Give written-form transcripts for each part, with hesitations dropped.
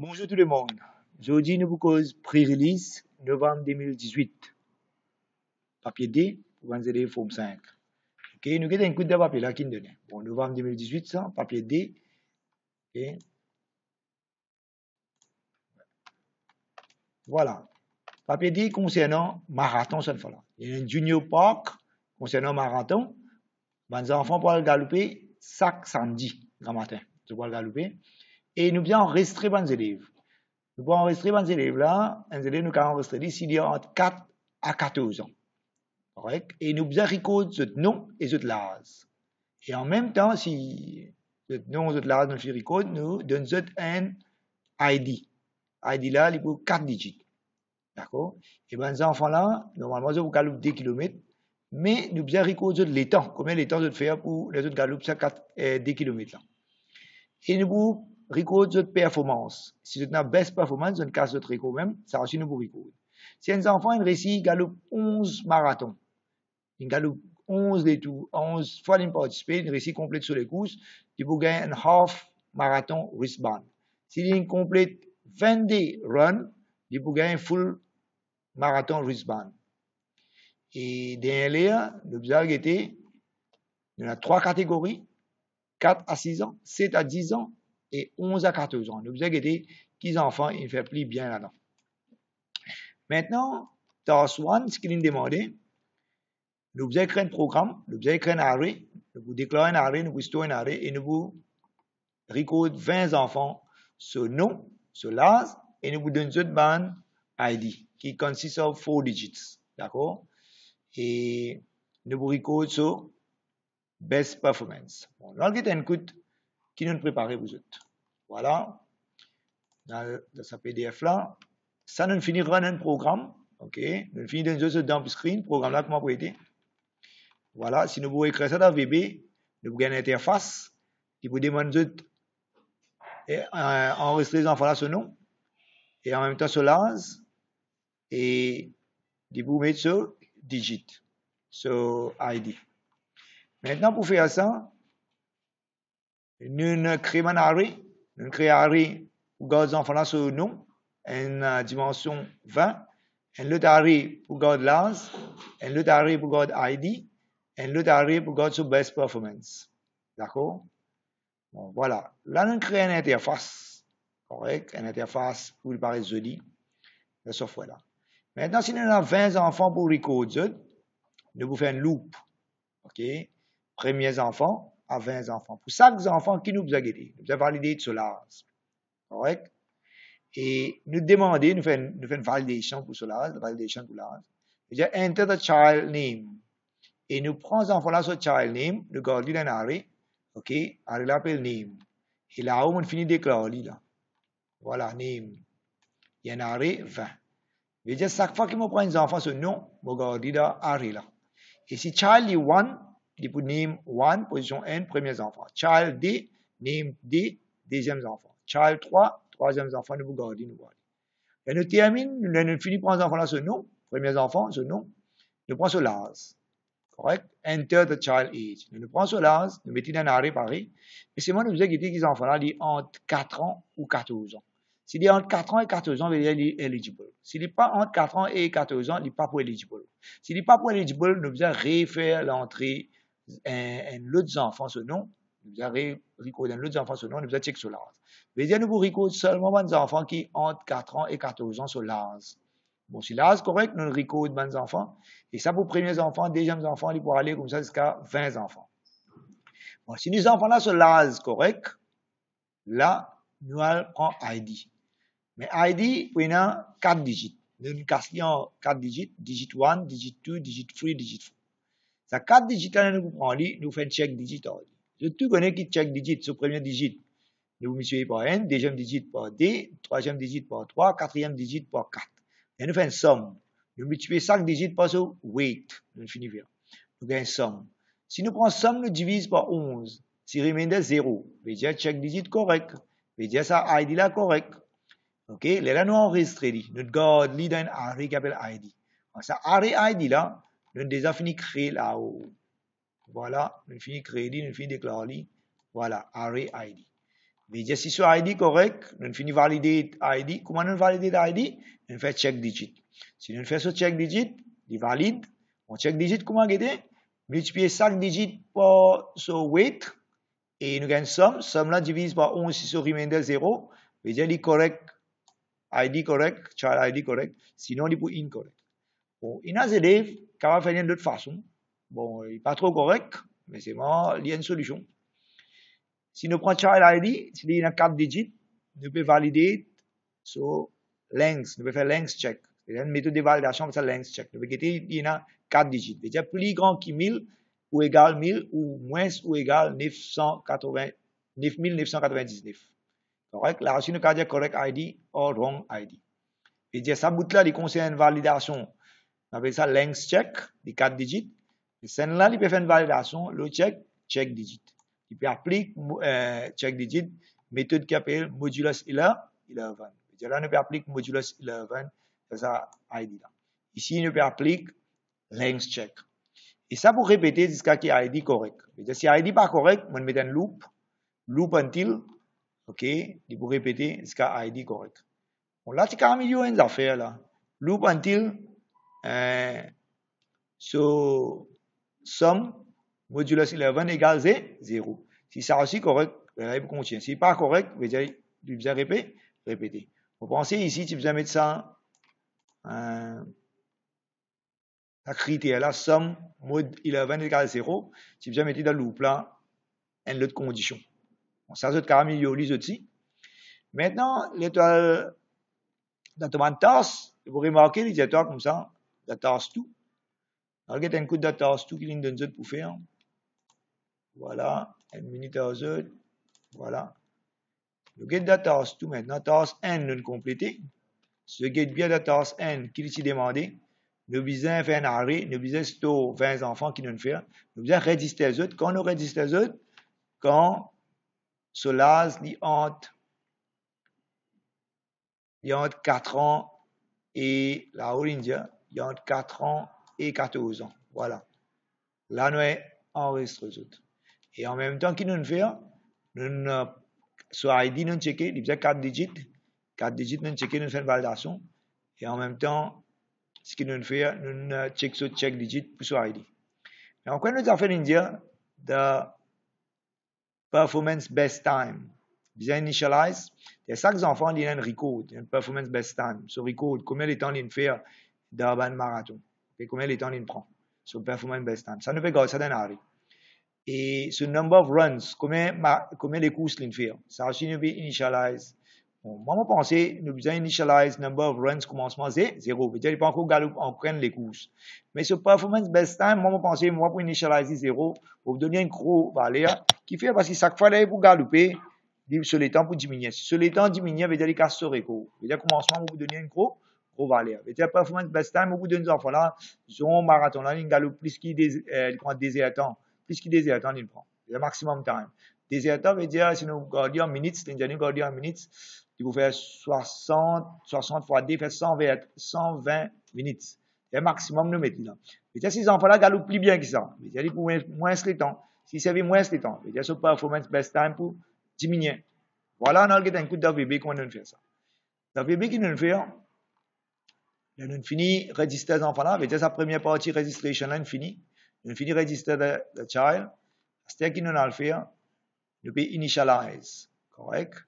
Bonjour tout le monde. Aujourd'hui, nous vous cause pré-release novembre 2018. Papier D pour vous aider forme 5. Ok, nous avons un coup de papier là qui nous donne. Bon, novembre 2018, ça, papier D. Ok. Voilà. Papier D concernant marathon cette fois-là. Il y a un junior park concernant marathon. Les enfants peuvent galoper chaque samedi, grand matin. Ils peuvent galoper. Et nous bien enregistrer les élèves. Nous pouvons enregistrer les élèves là. Les élèves nous pouvons enregistrer d'ici entre 4 à 14 ans. Correct? Et nous besoin record ce nom et ce l'âge. Et en même temps, si ce nom et ce l'âge nous fait record, nous donnons un ID. ID là, il faut 4 digits. D'accord? Et bien, ces enfants-là, normalement, ils vont galoper 10 km, mais nous besoin record les temps. Combien de temps de faire pour les autres galoper ça 10 km là. Et nous pouvons record de performance. Si vous avez best performance, dans le cas de votre record même, ça aussi nous pouvons record. Si un enfant a réussi galope 11 marathons, il gagne 11 détours, 11 fois il participe, il réussit complète sur les courses, il peut gagner un half marathon wristband. S'il complète 22 runs, il peut gagner un full marathon wristband. Et derrière, le bizarre était, il y a 3 catégories, 4 à 6 ans, 7 à 10 ans et 11 à 14 ans. Le bizarre était qu'ils enfants, ils font plus bien là-dedans. Maintenant, task 1, ce qu'il nous demandait, nous vous écrire un programme, nous vous écrire un arrêt, nous vous déclarer un arrêt, nous vous stocker un arrêt et nous vous record 20 enfants ce nom, ce l'âge et nous vous donnons une bande ID qui consiste of 4 digits. D'accord? Et nous vous record sur best performance. Bon, là, il y a un code qui nous prépare vous autres. Voilà. Dans ce PDF là, ça nous finit run un programme. OK? Nous finit dans le screen, programme là, comment vous aider. Voilà, si nous voulons écrire ça dans VB, nous avons une interface qui vous demande d'enregistrer les enfants là ce nom et en même temps ce l'âge et de vous mettre ce digit, ce ID. Maintenant, pour faire ça, nous créons un array, nous créons un array pour garder les enfants là ce nom, en dimension 20, un autre array pour garder l'âge, un autre array pour garder ID, et l'autre array pour garder sur best performance. D'accord? Bon, voilà. Là, nous créons une interface. Correct? Une interface pour le paraître joli. Le software là. Maintenant, si nous avons 20 enfants pour recorder, nous vous faisons un loop. OK? Premiers enfants à 20 enfants. Pour chaque enfant qui nous a guidé, nous avons validé sur l'âge. Correct? Et nous demandons, nous faisons une validation pour cela, validation pour l'âge. Nous disons enter the child name. Et nous prenons enfant là sur child name, nous gardons dans l'arrêt, ok, arrêt là appelle name. Et là où on finit déclarer là. Voilà, name. Il y a un arrêt 20. Je dire chaque fois que je prends un enfant ce nom, je garde dans arrêt là. Et si child est 1, il peut name 1, position 1, premier enfant. Child D, name D, deuxième enfant. Child 3, troisième enfant, nous gardons, nous gardons. Et nous terminons, nous finissons par prendre enfant là ce nom, premier enfant, ce nom, nous prenons ce l'âge. Correct? Enter the child age. Nous prenons sur l'âge, nous mettons dans un arrêt pareil. Et c'est moi, nous faisons que les enfants-là, ils entre 4 ans ou 14 ans. S'il est entre 4 ans et 14 ans, il est eligible. S'il n'est pas entre 4 ans et 14 ans, il n'est pas pour eligible. S'il n'est pas pour eligible, nous faisons refaire l'entrée l'autre enfant ce nom. Nous faisons recorder l'autre enfant ce nom, nous faisons check sur l'âge. Je veux dire, nous vous recordons seulement des enfants qui entre 4 ans et 14 ans sur l'âge. Bon, si l'âge correct, nous recordons des enfants. Et ça, pour premiers enfants, deuxièmes enfants, il pourra aller comme ça jusqu'à 20 enfants. Bon, si les enfants là sont l'âge correct, là, nous allons ID. Mais ID, il y a 4 digits. Nous cassons 4 digits, digit 1, digit 2, digit 3, digit 4. Ça 4 digits là, nous prenons, nous faisons check digit. Je tout connais qui check digit, ce premier digit. Nous mettons par N, deuxième digit par D, troisième digit par 3, quatrième digit par 4. Et nous faisons une somme. Nous multiplions chaque digit par ce weight. Nous finissons. Nous gagnons somme. Si nous prenons somme, nous divisons par 11. Si remainder 0, veut dire check digit correct. Veut dire ça ID là correct. OK? Là, nous enregistrons. Nous gardons dans un array qui s'appelle ID. Ça array ID là, nous avons déjà fini de créer là-haut. Voilà. Nous avons fini de créer, nous avons fini de déclarer. Voilà. Array ID. Mais si ce ID correct, nous finissons valider ID. Comment nous valider ID? Nous fait check digit. Si nous faisons ce check digit, il valide. On check digit comment guetter? Multiplier chaque digit par ce weight et nous gagnons somme. Somme là divise par 11 si ce remainder 0. Veut dire il correct, ID correct, child ID correct. Sinon il pour incorrect. Bon, il y a des élèves qui vont faire d'autre façon. Bon, il n'est pas trop correct, mais c'est bon, il y a une solution. Si nous prenons child ID, s'il y a 4 digits, nous pouvons valider sur length, nous pouvons faire length check. C'est une méthode de validation pour ça length check. Nous pouvons guetter, il y a 4 digits. C'est-à-dire plus grand que 1000 ou égal 1000 ou moins ou égal 9999. Correct? Là aussi, nous pouvons dire correct ID ou wrong ID. C'est-à-dire ça bout là, il concerne validation. On appelle ça length check, les 4 digits. Et celle-là, il peut faire une validation, le check digit. Il peut appliquer check digit, méthode qui appelle modulus 11. Là, on peut appliquer modulus 11, c'est ça ID là. Ici, on peut appliquer length check. Et ça pour répéter jusqu'à ce que ID correct. Si ID pas correct, on met un loop until, ok, il faut répéter jusqu'à ID correct. Bon, là, tu as amélioré une affaire là. Loop until, so, sum modulus 11 égale 0. Si ça aussi correct, il faut continuer. Si pas correct, il faut répéter. Vous pensez ici, tu peux mettre ça, la critère là, sum mod 11 égale 0. Tu peux mettre dans le loop là, une autre condition. Bon, ça, c'est amélioré les outils. Maintenant, l'étoile, dans ton task, vous remarquez les étoiles comme ça, la task 2. Alors, il y a un coup de task 2 qui vient de pour faire. Voilà, une minute à autres. Voilà. Le get de task 2 maintenant, task n non complété. Ce get bien de task n qui est demandé. Nous besoin faire un arrêt, nous besoin store 20 enfants qui nous fait. Nous besoin register les autres. Quand nous registrons les autres, quand cela est entre 4 ans et la India, il y a entre 4 ans et 14 ans. Voilà. Là, nous enregistrons les autres. Et en même temps, qui nous fait, nous sur ID, nous checker, il y a 4 digits. 4 digits, nous checker, nous faisons une validation. Et en même temps, ce que nous fait, nous check sur check digit pour sur ID. Et encore, nous avons fait l'India de performance best time. Bien initialize. Et chaque enfant, il a un record, un performance best time. Sur record, combien de temps il fait dans un marathon. Et combien de temps il prend. Sur performance best time. Ça nous fait garder ça dans l'arrêt. Et ce number of runs, combien les courses il fait. Ça aussi nous fait initialize. Bon, moi, je pense que nous devons initialize number of runs commencement 0. C'est-à-dire, il pas encore galope en prenne les courses. Mais ce performance best time, moi, je pense que moi, pour initialiser 0, pour donner un gros valeur qui fait parce que chaque fois, là, pour galoper, sur les temps pour diminuer. Sur les temps diminuer, veut dire qu'il casse ce record. Veut dire commencement, vous donner un gros valeur. Veut dire performance best time, vous donner des enfants là, ils ont un marathon là, ils galopent plus qu'ils prennent désert temps. Plus qu'ils désert temps, ils prennent. Le maximum time. Désert temps veut dire, si nous regardons en minutes, c'est une regardons en minutes, il vous fait 60 fois D, fait 120 minutes. Le maximum, nous mettons là. Veut dire, ces enfants là galopent plus bien que ça. Veut dire, pour moins les temps. S'ils servent moins les temps. Veut dire, ce performance best time pour diminuer. Voilà, on a un coup d'AVB comment nous fait ça. L'AVB qui nous fait, nous finit register les enfants là, veut dire sa première partie registration là, nous finit register the child. C'est-à-dire qu'il nous a le fait, nous peut initialize. Correct?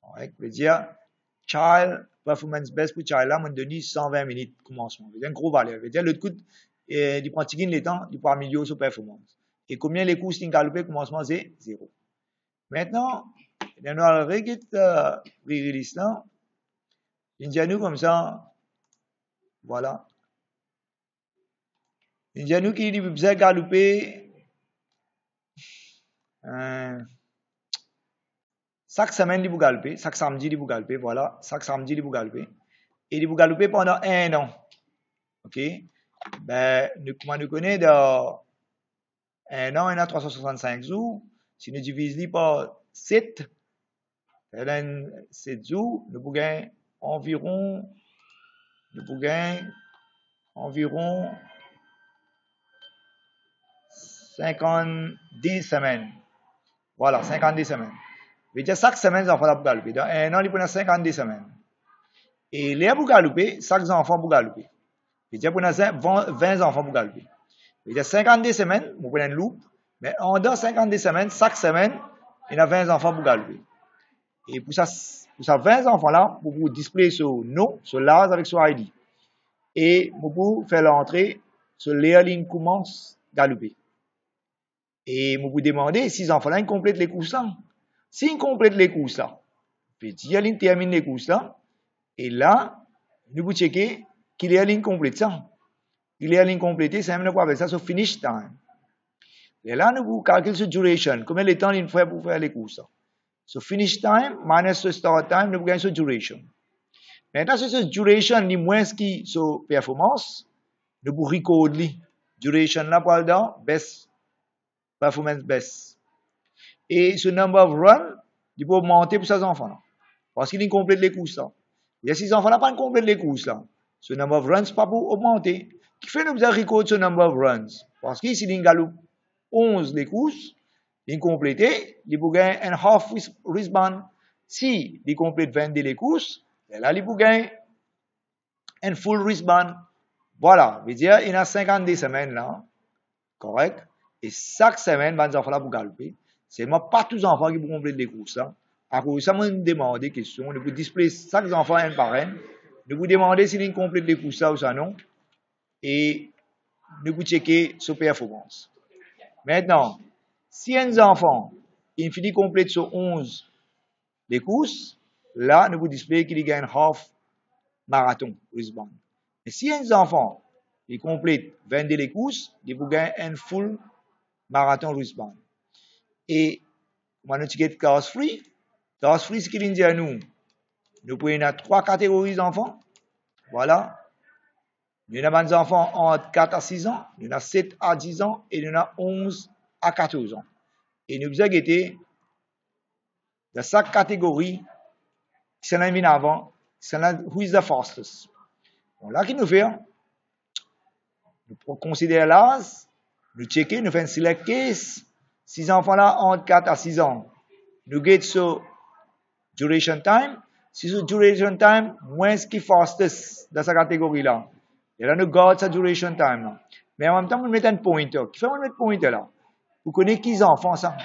Correct. Veut dire, child, performance best pour child là, on donne 120 minutes commencement. Veut dire, un gros valeur. Veut dire, l'autre coup, du pratique les temps, du pas améliorer sa performance. Et combien les courses galopé commencement, c'est 0. Maintenant, on a le release là. Il dit à nous comme ça. Voilà. Il dit à nous qu'il besoin galoper. Chaque semaine, il vous galoper. Chaque samedi, il vous galoper. Voilà. Chaque samedi, il vous galoper. Et il vous galoper pendant 1 an. OK? Ben, comment nous connaît dans 1 an, on a 365 jours. Si nous divisons par 7, 7 jours, nous pouvons gagner environ 50 semaines. Voilà, 50 semaines. veut dire chaque semaine, les enfants là pour galoper. Dans un an, il prend 52 semaines. Et les pour galoper, chaque enfant pour galoper. Veut dire pour 20 enfants pour galoper. Veut dire 52 semaines, vous prenez une loupe, mais en dans 52 semaines, chaque semaine, il y a 20 enfants pour galoper. Et pour ça 20 enfants là, vous pouvez displayer sur nom, sur l'âge avec son ID. Et vous pouvez faire l'entrée sur les lignes commence galoper. Et vous pouvez demander si les enfants là, ils complètent les courses là. S'ils complètent les courses là, puis ils terminent les courses là, et là, nous pouvons checker qu'il est à ligne complète ça. Il est à ligne complétée, c'est même quoi avec ça, sur finish time. Et là, nous pouvons calculer sur duration, combien de temps il faut pour faire les courses. So finish time minus the start time, nous pouvons gagner sur duration. Maintenant, sur cette duration, ni moins qui sur performance, nous pouvons record duration là pour dans best performance best. Et ce number of run, il peut augmenter pour ces enfants là. Parce qu'il complète les courses là. Et si ces enfants là pas complète les courses là, ce number of runs pas pour augmenter. Qui fait nous besoin record ce number of runs? Parce que si il galope 11 les courses, il complété, il peut gagner un half wristband. Si il complète 22 les courses, là il peut gagner un full wristband. Voilà, veut dire il y a 52 semaines là, correct? Et chaque semaine, les enfants là pour galoper. C'est moi pas tous les enfants qui peuvent compléter les courses là. À cause ça, moi me demande des questions, nous pouvons displayer chaque enfant un par un. Nous pouvons demander s'il complète les courses là ou ça non. Et nous pouvons checker sa performance. Maintenant, si un enfant, il finit complète sur 11 les courses, là, nous pouvons displayer qu'il gagne half marathon wristband. Mais si un enfant, il complète 22 les courses, il peut gagner un full marathon wristband. Et, on va checker cause free. Cause free, ce qu'il dit à nous, nous pouvons avoir 3 catégories d'enfants. Voilà. Il y en a des enfants entre 4 à 6 ans, il y en a 7 à 10 ans, et il y en a 11 à 14 ans. Et nous avons été dans chaque catégorie, qui s'en a mis avant, c'est who is the fastest. Bon, là, qu'est-ce que nous faisons? Nous considérons l'âge, nous checkons, nous faisons select case. Ces enfants-là entre 4 à 6 ans, nous get sur duration time. Si sur duration time, moins ce qui est fastest dans cette catégorie-là. Et là, nous gardons sa duration time. Là. Mais en même temps, nous mettons un pointer. Qui fait mettre pointer là? Vous connaissez qui enfants ça?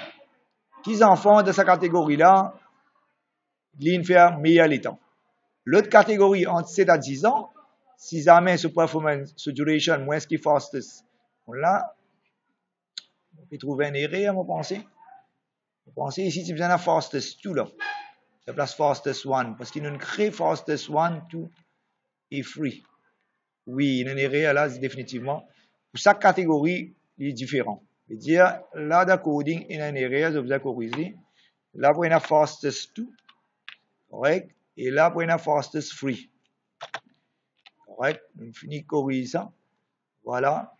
Qui enfants de cette catégorie-là, ils font meilleur les temps. L'autre catégorie, entre 7 à 10 ans, si jamais ce performance, ce duration, moins ce qui est fastest. Là, on peut trouver une erreur, à penser. Vous pensez ici, tu besoin de fastest 2 là. La place fastest 1. Parce qu'il y a une crée fastest 1, 2 et 3. Oui, il y a une erreur là, définitivement. Pour chaque catégorie, il est différent. C'est-à-dire, là, dans le coding, il y a une erreur, je vous ai corrigé. Là, pour une fastest 2. Correct? Et là, pour une fastest 3. Correct? On finit de corriger ça. Voilà.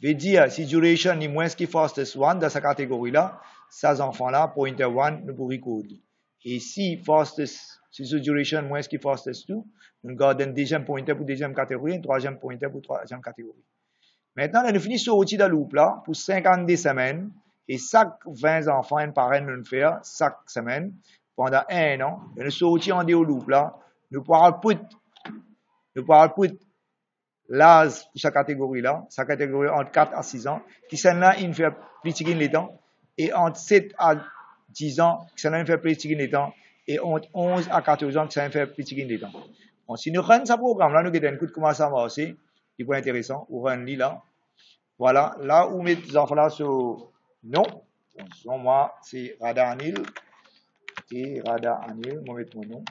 Veut dire, si duration est moins que fastest 1 dans cette catégorie-là, ces enfants-là, pointer 1, nous pourrons coder. Et si fastest, si ce duration moins que fastest 2, nous gardons un deuxième pointer pour deuxième catégorie, un troisième pointer pour troisième catégorie. Maintenant, nous finissons sortir de loop là pour 52 semaines, et chaque 20 enfants, un parent nous fait chaque semaine, pendant un an, nous sortir en dehors loop là, nous pourrons put l'âge pour sa catégorie là, sa catégorie entre 4 à 6 ans, qui sont là, il fait plus de les temps, et entre 7 à 10 ans, qui sont là, il fait plus de les temps, et entre 11 à 14 ans, qui sont là, il fait plus de les temps. Bon, si nous rentrons ce programme là, nous avons un coup de comment ça marche, qui est intéressant, ou run là. Voilà, là où mes enfants là sur non, bon, moi c'est Rada Anil, ok, Rada Anil, moi mettre mon nom,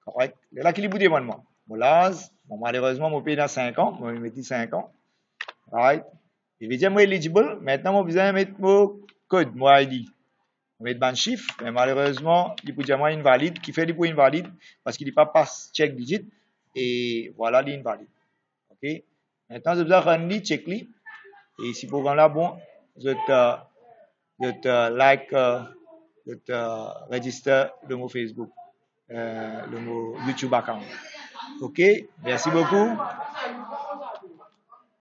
correct. Là qui est bout demande moi, mon l'âge, bon malheureusement mon pays dans 5 ans, moi je mets 5 ans, right. Il veut dire moi eligible, maintenant moi besoin mettre mon code, mon ID, je mettre ban chiffre, mais malheureusement il peut dire moi invalide, qui fait du pour invalide parce qu'il n'est pas passe check digit et voilà l'invalide, ok. Maintenant je besoin run li check li. Et si pour là, bon, je te like, je te register le mot Facebook, le mot YouTube account. Ok, merci beaucoup.